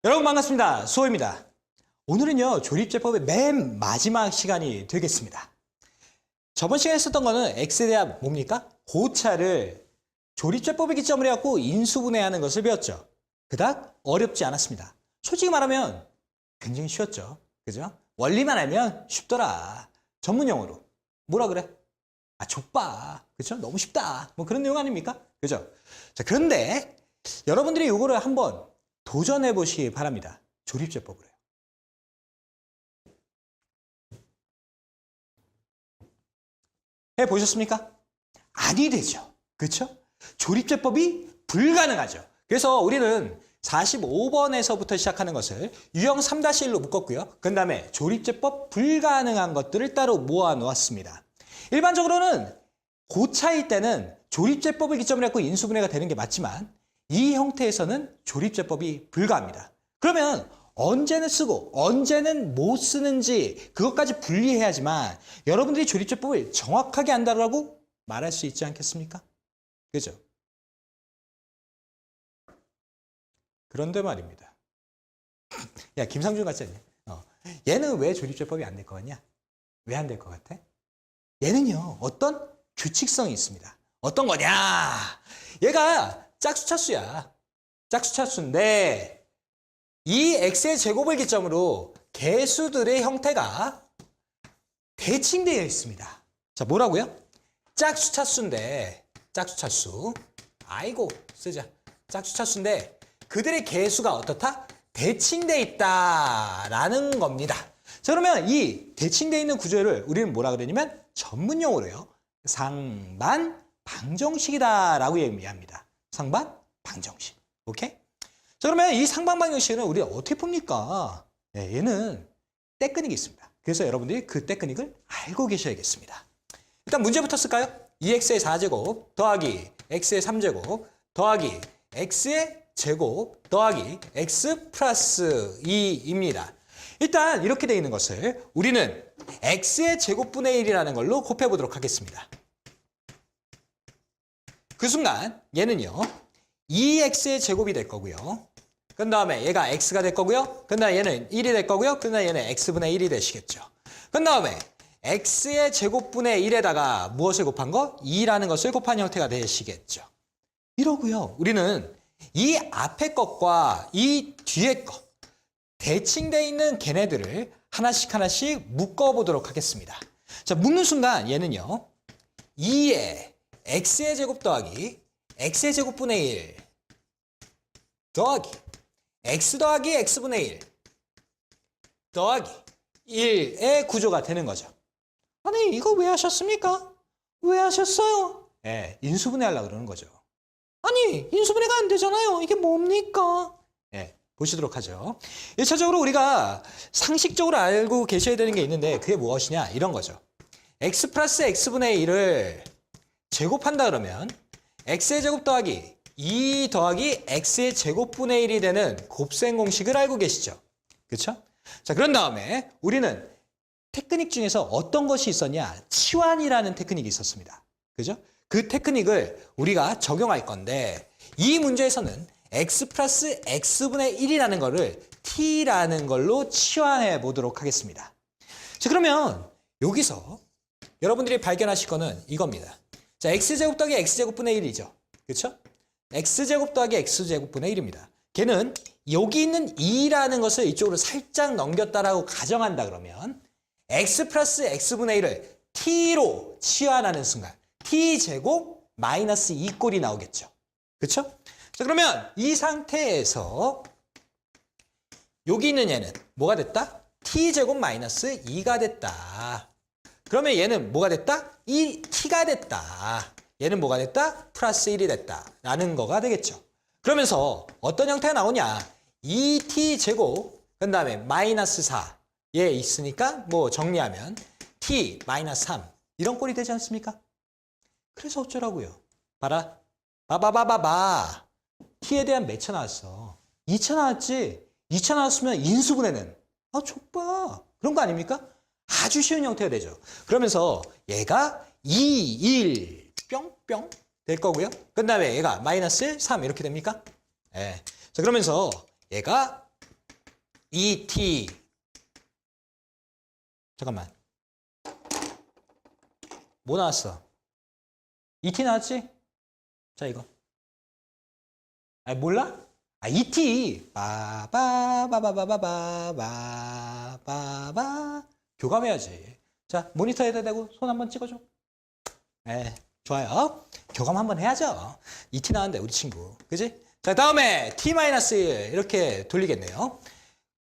여러분 반갑습니다. 수호입니다. 오늘은요, 조립제법의 맨 마지막 시간이 되겠습니다. 저번 시간에 썼던 거는 X에 대한 뭡니까? 고차를 조립제법의 기점으로 해갖고 인수분해하는 것을 배웠죠. 그닥 어렵지 않았습니다. 솔직히 말하면 굉장히 쉬웠죠. 그죠? 원리만 알면 쉽더라. 전문용어로. 뭐라 그래? 아, 족바. 그죠? 너무 쉽다. 뭐 그런 내용 아닙니까? 그죠? 자, 그런데 여러분들이 이거를 한번 도전해 보시기 바랍니다. 조립제법으로요. 해보셨습니까? 아니 되죠. 그렇죠? 조립제법이 불가능하죠. 그래서 우리는 45번에서부터 시작하는 것을 유형 3-1로 묶었고요. 그 다음에 조립제법 불가능한 것들을 따로 모아 놓았습니다. 일반적으로는 고차일 때는 조립제법을 기점으로 해서 인수분해가 되는 게 맞지만 이 형태에서는 조립제법이 불가합니다. 그러면 언제는 쓰고 언제는 못 쓰는지 그것까지 분리해야지만 여러분들이 조립제법을 정확하게 안다라고 말할 수 있지 않겠습니까? 그죠? 그런데 말입니다. 야, 김상준 같지 않냐? 얘는 왜 조립제법이 안 될 것 같냐? 왜 안 될 것 같아? 얘는요, 어떤 규칙성이 있습니다. 어떤 거냐? 얘가 짝수차수야. 짝수차수인데 이 x의 제곱을 기점으로 개수들의 형태가 대칭되어 있습니다. 자, 뭐라고요? 짝수차수인데 짝수차수. 아이고, 쓰자. 짝수차수인데 그들의 개수가 어떻다? 대칭되어 있다라는 겁니다. 자, 그러면 이 대칭되어 있는 구조를 우리는 뭐라 그러냐면 전문용어로요. 상반 방정식이다라고 얘기합니다. 상반 방정식. 오케이? 자, 그러면 이 상반 방정식은 우리가 어떻게 풉니까? 네, 얘는 테크닉이 있습니다. 그래서 여러분들이 그 테크닉을 알고 계셔야겠습니다. 일단 문제부터 쓸까요? 2x의 4제곱 더하기 x의 3제곱 더하기 x의 제곱 더하기 x 플러스 2입니다. 일단 이렇게 되어 있는 것을 우리는 x의 제곱분의 1이라는 걸로 곱해보도록 하겠습니다. 그 순간 얘는요 2x의 제곱이 될 거고요. 그 다음에 얘가 x가 될 거고요. 그 다음에 얘는 1이 될 거고요. 그 다음에 얘는 x분의 1이 되시겠죠. 그 다음에 x의 제곱분의 1에다가 무엇을 곱한 거? 2라는 것을 곱한 형태가 되시겠죠. 이러고요. 우리는 이 앞에 것과 이 뒤에 것 대칭되어 있는 걔네들을 하나씩 묶어보도록 하겠습니다. 자, 묶는 순간 얘는요 2에 x의 제곱 더하기 x의 제곱분의 1 더하기 x 더하기 x분의 1 더하기 1의 구조가 되는 거죠. 아니, 이거 왜 하셨습니까? 왜 하셨어요? 예, 인수분해하려고 그러는 거죠. 아니, 인수분해가 안 되잖아요. 이게 뭡니까? 예, 보시도록 하죠. 1차적으로 우리가 상식적으로 알고 계셔야 되는 게 있는데 그게 무엇이냐? 이런 거죠. x 플러스 x분의 1을 제곱한다 그러면 x의 제곱 더하기 2 더하기 x의 제곱분의 1이 되는 곱셈 공식을 알고 계시죠? 그렇죠? 자, 그런 다음에 우리는 테크닉 중에서 어떤 것이 있었냐? 치환이라는 테크닉이 있었습니다. 그죠? 그 테크닉을 우리가 적용할 건데 이 문제에서는 x 플러스 x분의 1이라는 거를 t라는 걸로 치환해 보도록 하겠습니다. 자, 그러면 여기서 여러분들이 발견하실 거는 이겁니다. 자, x제곱 더하기 x제곱분의 1이죠. 그렇죠? x제곱 더하기 x제곱분의 1입니다. 걔는 여기 있는 2라는 것을 이쪽으로 살짝 넘겼다라고 가정한다 그러면 x 플러스 x분의 1을 t로 치환하는 순간 t제곱 마이너스 2꼴이 나오겠죠. 그렇죠? 자, 그러면 이 상태에서 여기 있는 얘는 뭐가 됐다? t제곱 마이너스 2가 됐다. 그러면 얘는 뭐가 됐다? 이 t가 됐다. 얘는 뭐가 됐다? 플러스 1이 됐다. 라는 거가 되겠죠. 그러면서 어떤 형태가 나오냐? 2t제곱, 그 다음에 마이너스 4. 얘 있으니까 뭐 정리하면 t 마이너스 3. 이런 꼴이 되지 않습니까? 그래서 어쩌라고요? 봐라. 봐봐. t에 대한 몇 차 나왔어? 2차 나왔지? 2차 나왔으면 인수분해는 아, 족봐. 그런 거 아닙니까? 아주 쉬운 형태가 되죠. 그러면서 얘가 2, 1, 뿅뿅 될 거고요. 그 다음에 얘가 마이너스 3 이렇게 됩니까? 예. 자, 그러면서 얘가 2t. 잠깐만. 뭐 나왔어? 2t 나왔지? 자, 이거. 아, 몰라? 아, 2t. 바바바바바바바바바. 교감해야지. 자, 모니터에다 대고 손 한번 찍어줘. 네, 좋아요. 교감 한번 해야죠. 2t 나왔는데, 우리 친구. 그지? 자, 다음에 t-1 이렇게 돌리겠네요.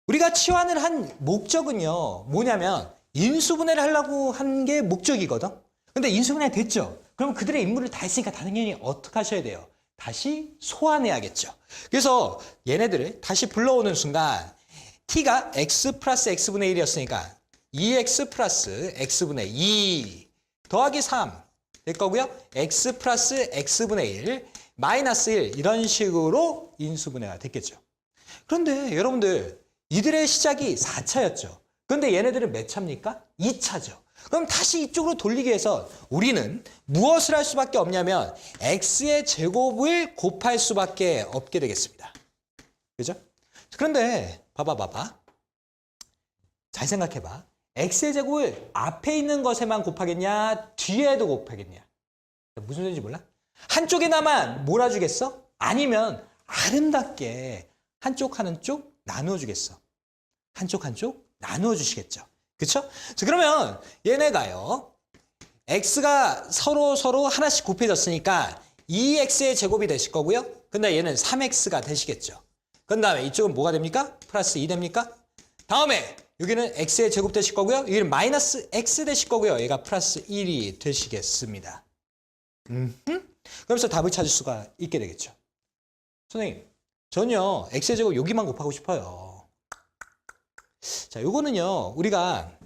우리가 치환을 한 목적은요, 뭐냐면 인수분해를 하려고 한 게 목적이거든. 근데 인수분해 됐죠. 그럼 그들의 임무를 다 했으니까 당연히 어떻게 하셔야 돼요? 다시 소환해야겠죠. 그래서 얘네들을 다시 불러오는 순간 t가 x 플러스 x분의 1이었으니까 2x 플러스 x분의 2 더하기 3 될 거고요. x 플러스 x분의 1 마이너스 1 이런 식으로 인수분해가 됐겠죠. 그런데 여러분들 이들의 시작이 4차였죠. 그런데 얘네들은 몇 차입니까? 2차죠. 그럼 다시 이쪽으로 돌리기 위해서 우리는 무엇을 할 수밖에 없냐면 x의 제곱을 곱할 수밖에 없게 되겠습니다. 그죠? 그런데 봐봐. 잘 생각해봐. x의 제곱을 앞에 있는 것에만 곱하겠냐? 뒤에도 곱하겠냐? 무슨 소리인지 몰라? 한쪽에나만 몰아주겠어? 아니면 아름답게 한쪽 나누어주겠어? 한쪽 나누어주시겠죠? 그쵸? 자, 그러면 얘네가요. x가 서로 하나씩 곱해졌으니까 2x의 제곱이 되실 거고요. 근데 얘는 3x가 되시겠죠. 그 다음에 이쪽은 뭐가 됩니까? 플러스 2 됩니까? 다음에 여기는 x의 제곱 되실 거고요. 여기는 마이너스 x 되실 거고요. 얘가 플러스 1이 되시겠습니다. 그러면서 답을 찾을 수가 있게 되겠죠. 선생님, 전요 x의 제곱 여기만 곱하고 싶어요. 자, 요거는요 우리가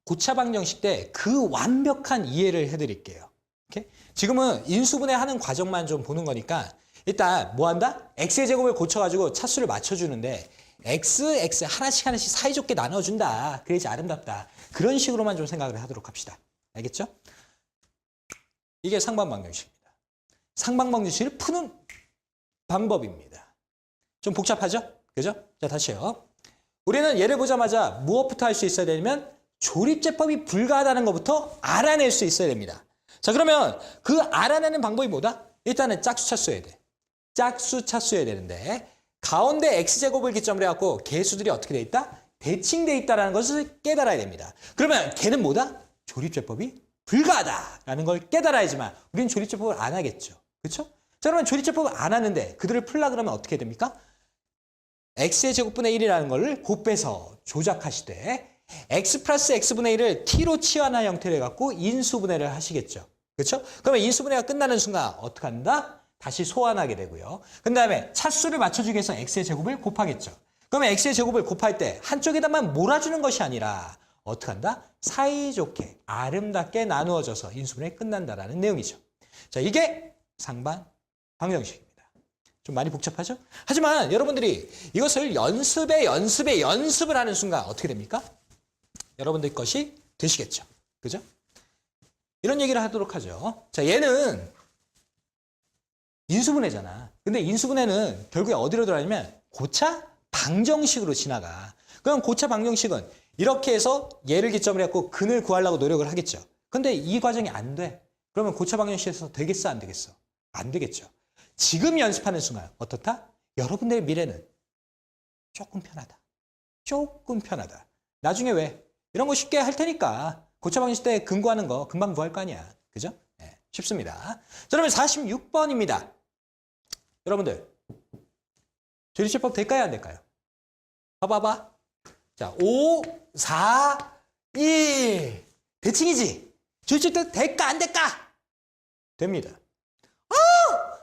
고차 방정식 때 그 완벽한 이해를 해드릴게요. 오케이? 지금은 인수분해하는 과정만 좀 보는 거니까 일단 뭐 한다? x의 제곱을 고쳐가지고 차수를 맞춰주는데 x 하나씩 사이좋게 나눠준다. 그래야지 아름답다. 그런 식으로만 좀 생각을 하도록 합시다. 알겠죠? 이게 상반방정식입니다. 상반방정식을 푸는 방법입니다. 좀 복잡하죠? 그죠? 자, 다시요. 우리는 얘를 보자마자 무엇부터 할 수 있어야 되냐면 조립제법이 불가하다는 것부터 알아낼 수 있어야 됩니다. 자, 그러면 그 알아내는 방법이 뭐다? 일단은 짝수 차수해야 돼. 짝수 차수해야 되는데 가운데 x제곱을 기점으로 해갖고 개수들이 어떻게 돼 있다? 대칭돼 있다는 것을 깨달아야 됩니다. 그러면 걔는 뭐다? 조립제법이 불가하다라는 걸 깨달아야지만 우리는 조립제법을 안 하겠죠. 그렇죠? 자, 그러면 조립제법을 안 하는데 그들을 풀라 그러면 어떻게 됩니까? x의 제곱분의 1이라는 걸 곱해서 조작하시되 x 플러스 x분의 1을 t로 치환한 형태로 해갖고 인수분해를 하시겠죠. 그렇죠? 그러면 인수분해가 끝나는 순간 어떻게 한다? 다시 소환하게 되고요. 그 다음에 차수를 맞춰주기 위해서 x의 제곱을 곱하겠죠. 그러면 x의 제곱을 곱할 때 한쪽에다만 몰아주는 것이 아니라 어떻게 한다? 사이좋게 아름답게 나누어져서 인수분해가 끝난다라는 내용이죠. 자, 이게 상반 방정식입니다. 좀 많이 복잡하죠? 하지만 여러분들이 이것을 연습을 하는 순간 어떻게 됩니까? 여러분들 것이 되시겠죠. 그죠? 이런 얘기를 하도록 하죠. 자, 얘는 인수분해잖아. 근데 인수분해는 결국에 어디로 들어가냐면 고차 방정식으로 지나가. 그럼 고차 방정식은 이렇게 해서 얘를 기점으로 해서 근을 구하려고 노력을 하겠죠. 근데 이 과정이 안 돼. 그러면 고차 방정식에서 되겠어? 안 되겠어? 안 되겠죠. 지금 연습하는 순간 어떻다? 여러분들의 미래는 조금 편하다. 조금 편하다. 나중에 왜? 이런 거 쉽게 할 테니까 고차 방정식 때 근 구하는 거 금방 구할 거 아니야. 그죠? 네, 쉽습니다. 자, 그러면 46번입니다. 여러분들 조립제법 될까요? 안 될까요? 봐봐. 자, 5, 4, 1 대칭이지? 조립제법 될까? 안 될까? 됩니다.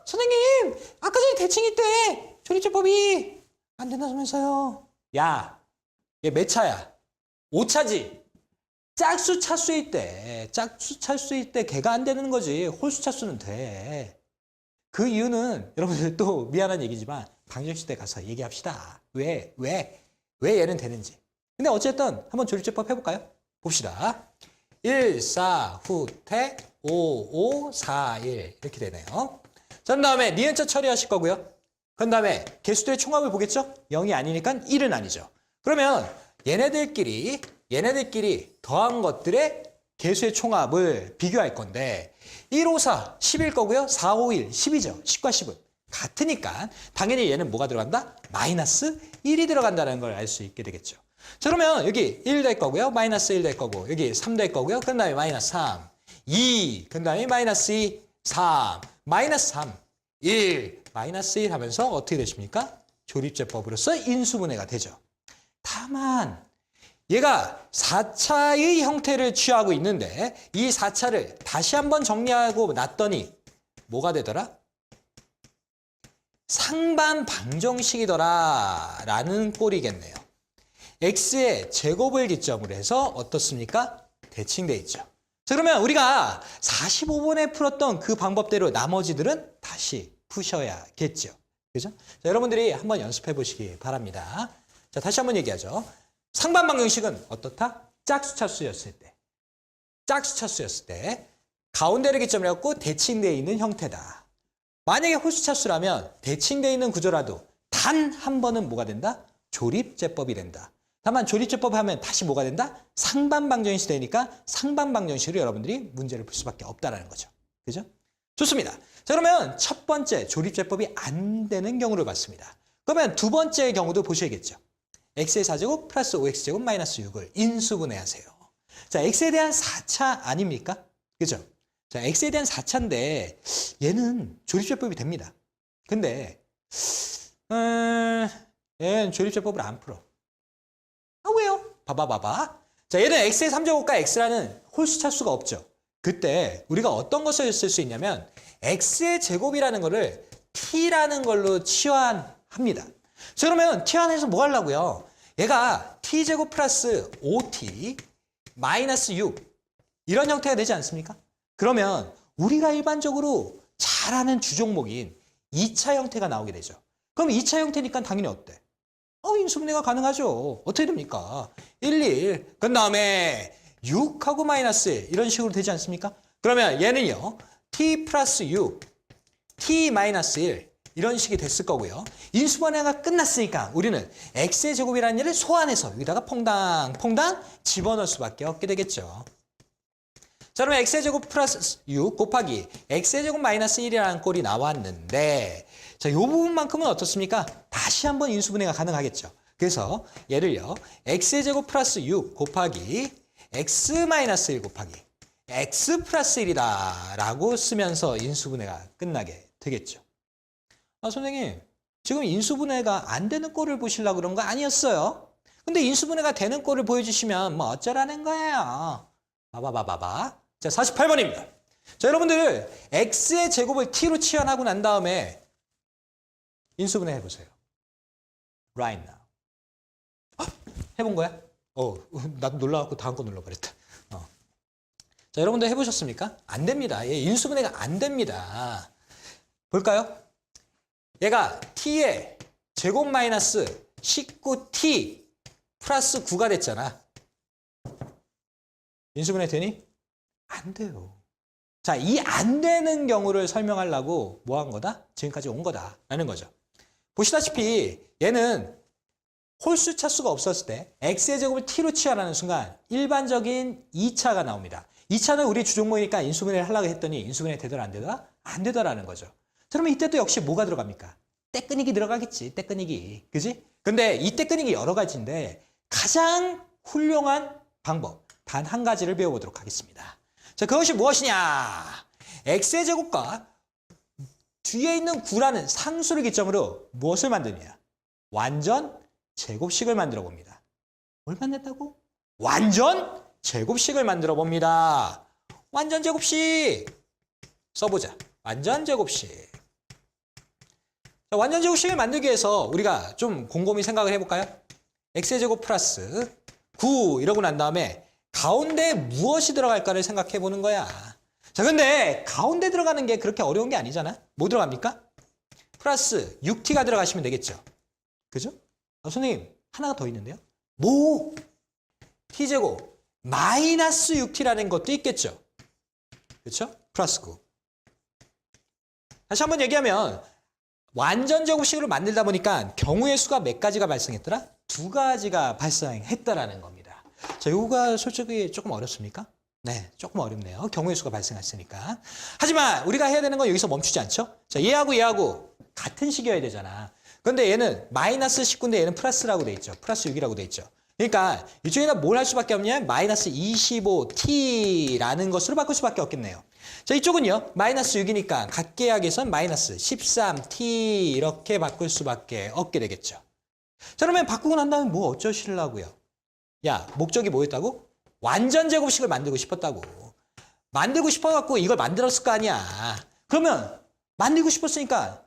선생님, 아까 전에 대칭이 때 조립제법이 안 된다면서요. 야, 얘 몇 차야? 5차지? 짝수 차수일 때 걔가 안 되는 거지. 홀수 차수는 돼. 그 이유는 여러분들 또 미안한 얘기지만 방정식 때 가서 얘기합시다. 왜 얘는 되는지. 근데 어쨌든 한번 조립제법 해볼까요? 봅시다. 1, 4, 후퇴, 5, 5, 4, 1 이렇게 되네요. 자, 그 다음에 니은자 처리하실 거고요. 그 다음에 개수들의 총합을 보겠죠? 0이 아니니까 1은 아니죠. 그러면 얘네들끼리 더한 것들의 개수의 총합을 비교할 건데 1, 5, 4, 10일 거고요. 4, 5, 1, 10이죠. 10과 10은 같으니까 당연히 얘는 뭐가 들어간다? 마이너스 1이 들어간다는 걸 알 수 있게 되겠죠. 자, 그러면 여기 1 될 거고요. 마이너스 1 될 거고 여기 3 될 거고요. 그 다음에 마이너스 3, 2, 그 다음에 마이너스 2, 3, 마이너스 3, 1, 마이너스 1 하면서 어떻게 되십니까? 조립제법으로서 인수분해가 되죠. 다만 얘가 4차의 형태를 취하고 있는데 이 4차를 다시 한번 정리하고 놨더니 뭐가 되더라? 상반 방정식이더라 라는 꼴이겠네요. x의 제곱을 기점으로 해서 어떻습니까? 대칭돼 있죠. 자, 그러면 우리가 45번에 풀었던 그 방법대로 나머지들은 다시 푸셔야겠죠. 그죠? 자, 여러분들이 한번 연습해 보시기 바랍니다. 자, 다시 한번 얘기하죠. 상반 방정식은 어떻다? 짝수차수였을 때 가운데를 기점으로 해갖고 대칭되어 있는 형태다. 만약에 홀수차수라면 대칭되어 있는 구조라도 단 한 번은 뭐가 된다? 조립제법이 된다. 다만 조립제법 하면 다시 뭐가 된다? 상반방정식이 되니까 상반방정식으로 여러분들이 문제를 풀 수밖에 없다는 거죠. 그죠? 좋습니다. 자, 그러면 첫 번째 조립제법이 안 되는 경우를 봤습니다. 그러면 두 번째 경우도 보셔야겠죠. x의 4제곱 플러스 5x제곱 마이너스 6을 인수분해하세요. 자, x에 대한 4차 아닙니까? 그죠? 자, x에 대한 4차인데 얘는 조립제법이 됩니다. 근데 얘는 조립제법을 안 풀어. 아, 왜요? 봐봐. 자, 얘는 x의 3제곱과 x라는 홀수차수가 없죠. 그때 우리가 어떤 것을 쓸 수 있냐면 x의 제곱이라는 거를 t라는 걸로 치환합니다. 자, 그러면 치환해서 뭐 하려고요? 얘가 t제곱 플러스 5t 마이너스 6 이런 형태가 되지 않습니까? 그러면 우리가 일반적으로 잘 아는 주종목인 2차 형태가 나오게 되죠. 그럼 2차 형태니까 당연히 어때? 인수분해가 가능하죠. 어떻게 됩니까? 1, 1, 그 다음에 6하고 마이너스 1 이런 식으로 되지 않습니까? 그러면 얘는요. t 플러스 6, t 마이너스 1 이런 식이 됐을 거고요. 인수분해가 끝났으니까 우리는 x의 제곱이라는 얘를 소환해서 여기다가 퐁당 집어넣을 수밖에 없게 되겠죠. 자, 그러면 x의 제곱 플러스 6 곱하기 x의 제곱 마이너스 1이라는 꼴이 나왔는데 자, 이 부분만큼은 어떻습니까? 다시 한번 인수분해가 가능하겠죠. 그래서 얘를요. x의 제곱 플러스 6 곱하기 x 마이너스 1 곱하기 x 플러스 1이다 라고 쓰면서 인수분해가 끝나게 되겠죠. 아, 선생님, 지금 인수분해가 안 되는 꼴을 보시려고 그런 거 아니었어요? 근데 인수분해가 되는 꼴을 보여주시면 뭐 어쩌라는 거예요? 봐봐. 자, 48번입니다. 자, 여러분들 x의 제곱을 t로 치환하고 난 다음에 인수분해 해보세요. Right now. 해본 거야? 나도 놀라갖고 다음 거 눌러버렸다. 자, 여러분들 해보셨습니까? 안 됩니다. 인수분해가 안 됩니다. 볼까요? 얘가 t의 제곱 마이너스 19t 플러스 9가 됐잖아. 인수분해 되니? 안 돼요. 자, 이 안 되는 경우를 설명하려고 뭐 한 거다? 지금까지 온 거다라는 거죠. 보시다시피 얘는 홀수 차수가 없었을 때 x의 제곱을 t로 치환하는 순간 일반적인 2차가 나옵니다. 2차는 우리 주종목이니까 인수분해를 하려고 했더니 인수분해 되더라 안 되더라? 안 되더라는 거죠. 그러면 이때도 역시 뭐가 들어갑니까? 떼끈이기 들어가겠지. 떼끈이기. 그지? 근데 이 떼끈이기 여러 가지인데 가장 훌륭한 방법 단 한 가지를 배워보도록 하겠습니다. 자, 그것이 무엇이냐? x의 제곱과 뒤에 있는 9라는 상수를 기점으로 무엇을 만드냐? 완전 제곱식을 만들어 봅니다. 뭘 만든다고? 완전 제곱식을 만들어 봅니다. 완전 제곱식 써보자. 완전 제곱식. 자, 완전 제곱식을 만들기 위해서 우리가 좀 곰곰이 생각을 해볼까요? x의 제곱 플러스 9 이러고 난 다음에 가운데에 무엇이 들어갈까를 생각해 보는 거야. 자, 근데 가운데 들어가는 게 그렇게 어려운 게 아니잖아. 뭐 들어갑니까? 플러스 6t가 들어가시면 되겠죠. 그죠? 선생님, 하나가 더 있는데요. 뭐? t제곱 마이너스 6t라는 것도 있겠죠. 그렇죠? 플러스 9. 다시 한번 얘기하면 완전 제곱식으로 만들다 보니까 경우의 수가 몇 가지가 발생했더라? 2가지가 발생했다라는 겁니다. 자, 요거가 솔직히 조금 어렵습니까? 네, 조금 어렵네요. 경우의 수가 발생했으니까. 하지만 우리가 해야 되는 건 여기서 멈추지 않죠? 자, 얘하고 같은 식이어야 되잖아. 근데 얘는 마이너스 19인데 얘는 플러스라고 돼 있죠. 플러스 6이라고 돼 있죠. 그러니까 이쪽에다 뭘 할 수밖에 없냐? 마이너스 25t라는 것으로 바꿀 수밖에 없겠네요. 자, 이쪽은요. 마이너스 6이니까 각계약에선 마이너스 13t 이렇게 바꿀 수밖에 없게 되겠죠. 자, 그러면 바꾸고 난 다음에 뭐 어쩌시려고요? 야, 목적이 뭐였다고? 완전 제곱식을 만들고 싶었다고. 만들고 싶어갖고 이걸 만들었을 거 아니야. 그러면 만들고 싶었으니까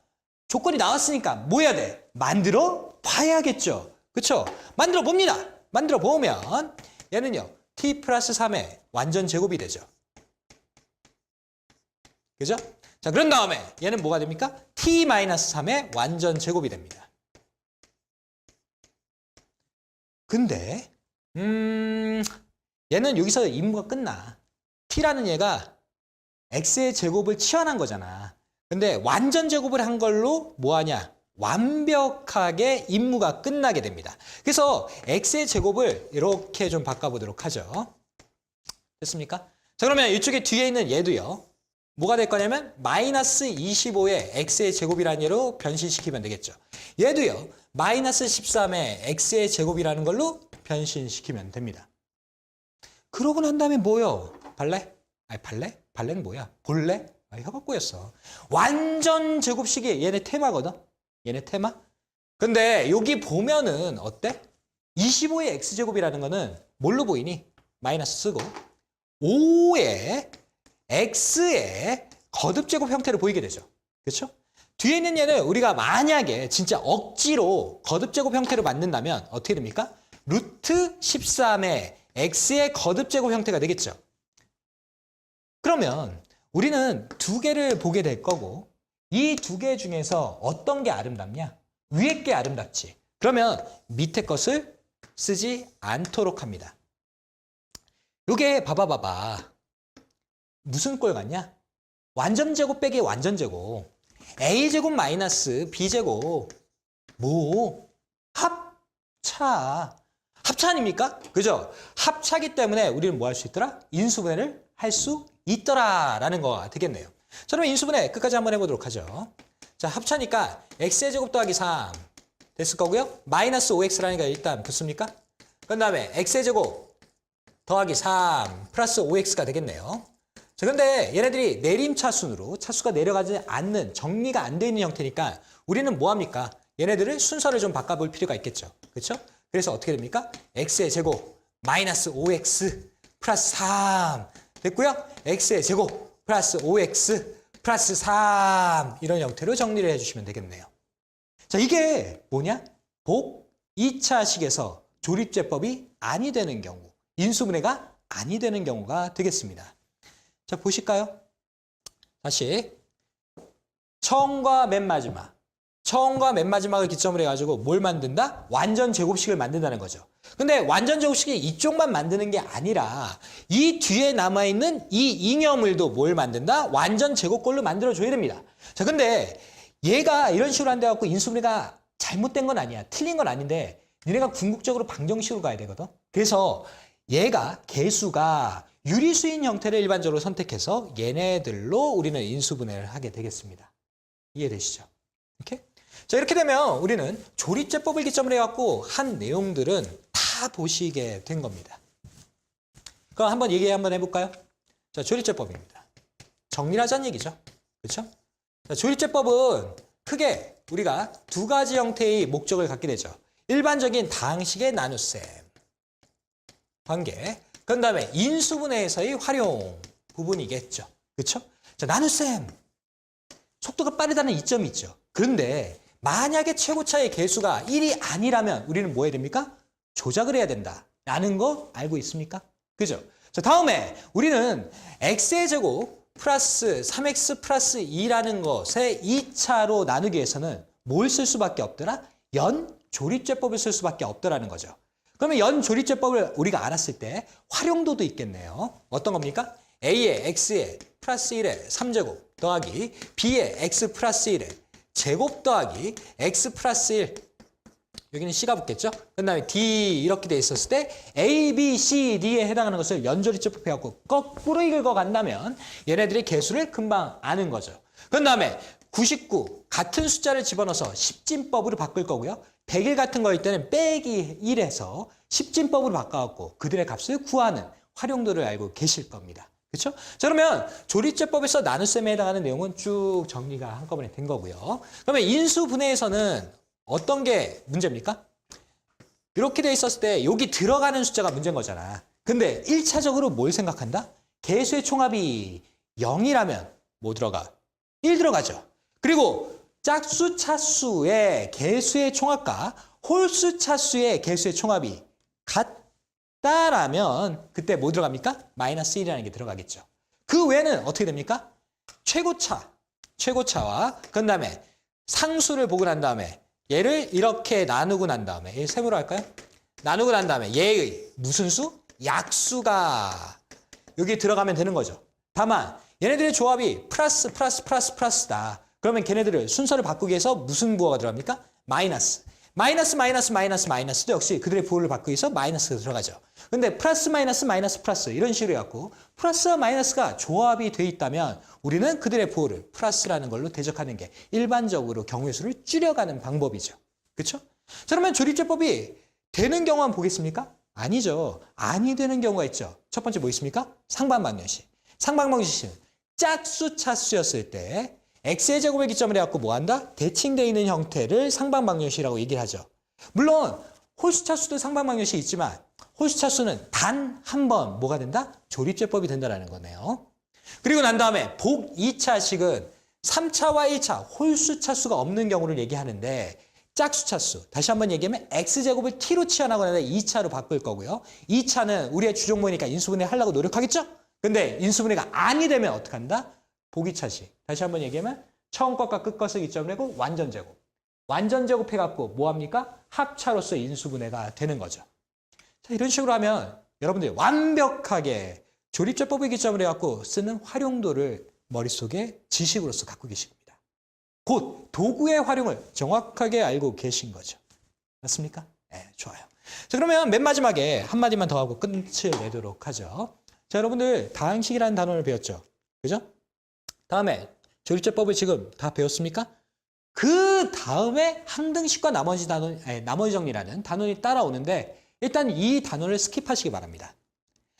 조건이 나왔으니까 뭐 해야 돼? 만들어 봐야겠죠. 그쵸? 만들어 봅니다. 만들어 보면 얘는요. t 플러스 3의 완전 제곱이 되죠. 그죠? 자, 그런 다음에 얘는 뭐가 됩니까? t 마이너스 3의 완전 제곱이 됩니다. 근데 얘는 여기서 임무가 끝나. t라는 얘가 x의 제곱을 치환한 거잖아. 근데 완전 제곱을 한 걸로 뭐하냐? 완벽하게 임무가 끝나게 됩니다. 그래서 x의 제곱을 이렇게 좀 바꿔보도록 하죠. 됐습니까? 자, 그러면 이쪽에 뒤에 있는 얘도요. 뭐가 될 거냐면 마이너스 25의 x의 제곱이라는 얘로 변신시키면 되겠죠. 얘도요. 마이너스 13의 x의 제곱이라는 걸로 변신시키면 됩니다. 그러고 난 다음에 뭐요? 발레? 아니 발레? 발레는 뭐야? 볼레? 아, 혀가 꼬였어. 완전 제곱식이 얘네 테마거든? 얘네 테마? 근데 여기 보면은 어때? 25의 x제곱이라는 거는 뭘로 보이니? 마이너스 쓰고 5의 x의 거듭제곱 형태로 보이게 되죠. 그렇죠? 뒤에 있는 얘는 우리가 만약에 진짜 억지로 거듭제곱 형태로 만든다면 어떻게 됩니까? 루트 13의 x의 거듭제곱 형태가 되겠죠. 그러면 우리는 2개를 보게 될 거고 이 2개 중에서 어떤 게 아름답냐? 위에 게 아름답지. 그러면 밑에 것을 쓰지 않도록 합니다. 요게 봐봐. 무슨 꼴 같냐? 완전제곱 빼기 완전제곱. a제곱 마이너스 b제곱. 뭐? 합차. 합차 아닙니까? 그죠? 합차기 때문에 우리는 뭐 할 수 있더라? 인수분해를 할 수 있더라라는 거가 되겠네요. 자, 그러면 인수분해 끝까지 한번 해보도록 하죠. 자, 합차니까 x의 제곱 더하기 3 됐을 거고요. 마이너스 5x라니까 일단 붙습니까? 그 다음에 x의 제곱 더하기 3 플러스 5x가 되겠네요. 자, 근데 얘네들이 내림차순으로 차수가 내려가지 않는 정리가 안 돼 있는 형태니까 우리는 뭐 합니까? 얘네들을 순서를 좀 바꿔볼 필요가 있겠죠. 그렇죠? 그래서 어떻게 됩니까? x의 제곱 마이너스 5x 플러스 3 됐고요. x의 제곱 플러스 5x 플러스 3 이런 형태로 정리를 해주시면 되겠네요. 자, 이게 뭐냐? 복 2차식에서 조립제법이 아니 되는 경우, 인수분해가 아니 되는 경우가 되겠습니다. 자, 보실까요? 다시 처음과 맨 마지막을 기점으로 해가지고 뭘 만든다? 완전 제곱식을 만든다는 거죠. 근데 완전 제곱식이 이쪽만 만드는 게 아니라 이 뒤에 남아있는 이 잉여물도 뭘 만든다? 완전 제곱꼴로 만들어줘야 됩니다. 자, 근데 얘가 이런 식으로 한다고 인수분해가 잘못된 건 아니야. 틀린 건 아닌데 니네가 궁극적으로 방정식으로 가야 되거든. 그래서 얘가 개수가 유리수인 형태를 일반적으로 선택해서 얘네들로 우리는 인수분해를 하게 되겠습니다. 이해되시죠? 이렇게? 자, 이렇게 되면 우리는 조립제법을 기점으로 해갖고 한 내용들은 다 보시게 된 겁니다. 그럼 한번 얘기 한번 해볼까요? 자, 조립제법입니다. 정리를 하자는 얘기죠. 그렇죠? 자, 조립제법은 크게 우리가 2가지 형태의 목적을 갖게 되죠. 일반적인 다항식의 나눗셈 관계, 그 다음에 인수분해에서의 활용 부분이겠죠. 그렇죠? 자, 나눗셈 속도가 빠르다는 이점이 있죠. 그런데 만약에 최고차의 개수가 1이 아니라면 우리는 뭐 해야 됩니까? 조작을 해야 된다라는 거 알고 있습니까? 그죠? 자, 다음에 우리는 x의 제곱 플러스 3x 플러스 2라는 것에 2차로 나누기 위해서는 뭘 쓸 수밖에 없더라? 연조립제법을 쓸 수밖에 없더라는 거죠. 그러면 연조립제법을 우리가 알았을 때 활용도도 있겠네요. 어떤 겁니까? a의 x의 플러스 1의 3제곱 더하기 b의 x 플러스 1의 제곱 더하기 x 플러스 1. 여기는 C가 붙겠죠? 그 다음에 D 이렇게 돼 있었을 때 A, B, C, D에 해당하는 것을 연조리집법 해갖고 거꾸로 읽어간다면 얘네들의 개수를 금방 아는 거죠. 그 다음에 99 같은 숫자를 집어넣어서 십진법으로 바꿀 거고요. 100일 같은 거일 때는 빼기 1에서 십진법으로 바꿔갖고 그들의 값을 구하는 활용도를 알고 계실 겁니다. 그렇죠? 자, 그러면 조리제법에서 나눗셈에 해당하는 내용은 쭉 정리가 한꺼번에 된 거고요. 그러면 인수분해에서는 어떤 게 문제입니까? 이렇게 돼 있었을 때 여기 들어가는 숫자가 문제인 거잖아. 근데 1차적으로 뭘 생각한다? 개수의 총합이 0이라면 뭐 들어가? 1 들어가죠. 그리고 짝수 차수의 개수의 총합과 홀수 차수의 개수의 총합이 같다라면 그때 뭐 들어갑니까? 마이너스 1이라는 게 들어가겠죠. 그 외에는 어떻게 됩니까? 최고차와 그 다음에 상수를 보고 난 다음에 얘를 이렇게 나누고 난 다음에 얘 세모로 할까요? 나누고 난 다음에 얘의 무슨 수? 약수가 여기 들어가면 되는 거죠. 다만 얘네들의 조합이 플러스다. 그러면 걔네들을 순서를 바꾸기 위해서 무슨 부호가 들어갑니까? 마이너스도 역시 그들의 부호를 바꾸기 위해서 마이너스가 들어가죠. 근데 플러스 이런 식으로 해갖고 플러스와 마이너스가 조합이 돼 있다면 우리는 그들의 부호를 플러스라는 걸로 대적하는 게 일반적으로 경우의 수를 줄여가는 방법이죠. 그렇죠? 자, 그러면 조립제법이 되는 경우만 보겠습니까? 아니죠. 아니 되는 경우가 있죠. 첫 번째 뭐 있습니까? 상반방정식. 상반방정식은 짝수 차수였을 때 x의 제곱의 기점을 해갖고 뭐 한다? 대칭되어 있는 형태를 상반방정식이라고 얘기를 하죠. 물론 홀수차수도 상반방정식이 있지만 홀수차수는 단 한 번 뭐가 된다? 조립제법이 된다는 거네요. 그리고 난 다음에 복 2차식은 3차와 1차 홀수차수가 없는 경우를 얘기하는데 짝수차수, 다시 한번 얘기하면 x제곱을 t로 치환하고 난 다음에 2차로 바꿀 거고요. 2차는 우리의 주종모니까 인수분해 하려고 노력하겠죠? 근데 인수분해가 아니 되면 어떻게 한다? 보기차식. 다시 한번 얘기하면 처음 것과 끝 것을 기점으로 하고 완전제곱. 완전제곱 해갖고 뭐합니까? 합차로서 인수분해가 되는 거죠. 자, 이런 식으로 하면 여러분들이 완벽하게 조립제법을 기점으로 해갖고 쓰는 활용도를 머릿속에 지식으로서 갖고 계십니다. 곧 도구의 활용을 정확하게 알고 계신 거죠. 맞습니까? 네, 좋아요. 자, 그러면 맨 마지막에 한마디만 더 하고 끝을 내도록 하죠. 자, 여러분들 다항식이라는 단어를 배웠죠. 그죠? 다음에 조립제법을 지금 다 배웠습니까? 그 다음에 항등식과 나머지 정리라는 단원이 따라오는데 일단 이 단원을 스킵하시기 바랍니다.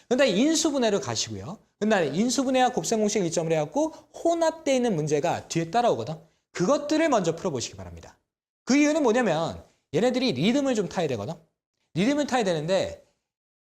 근데 인수분해를 가시고요. 근데 인수분해와 곱셈공식 일점을 해갖고 혼합되어 있는 문제가 뒤에 따라오거든. 그것들을 먼저 풀어보시기 바랍니다. 그 이유는 뭐냐면 얘네들이 리듬을 좀 타야 되거든. 리듬을 타야 되는데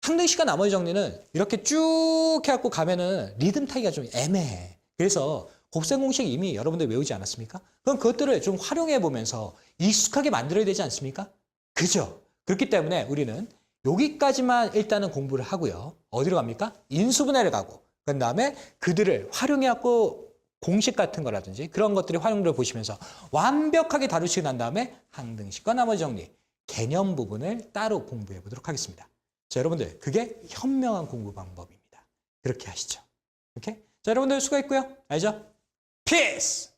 항등식과 나머지 정리는 이렇게 쭉 해갖고 가면은 리듬 타기가 좀 애매해. 그래서 곱셈공식 이미 여러분들 외우지 않았습니까? 그럼 그것들을 좀 활용해 보면서 익숙하게 만들어야 되지 않습니까? 그죠? 그렇기 때문에 우리는 여기까지만 일단은 공부를 하고요. 어디로 갑니까? 인수분해를 가고 그 다음에 그들을 활용해갖고 공식 같은 거라든지 그런 것들의 활용도를 보시면서 완벽하게 다루시고 난 다음에 항등식과 나머지 정리, 개념 부분을 따로 공부해 보도록 하겠습니다. 자, 여러분들 그게 현명한 공부 방법입니다. 그렇게 하시죠. 오케이? 자, 여러분들 수고했고요. 알죠? 피스!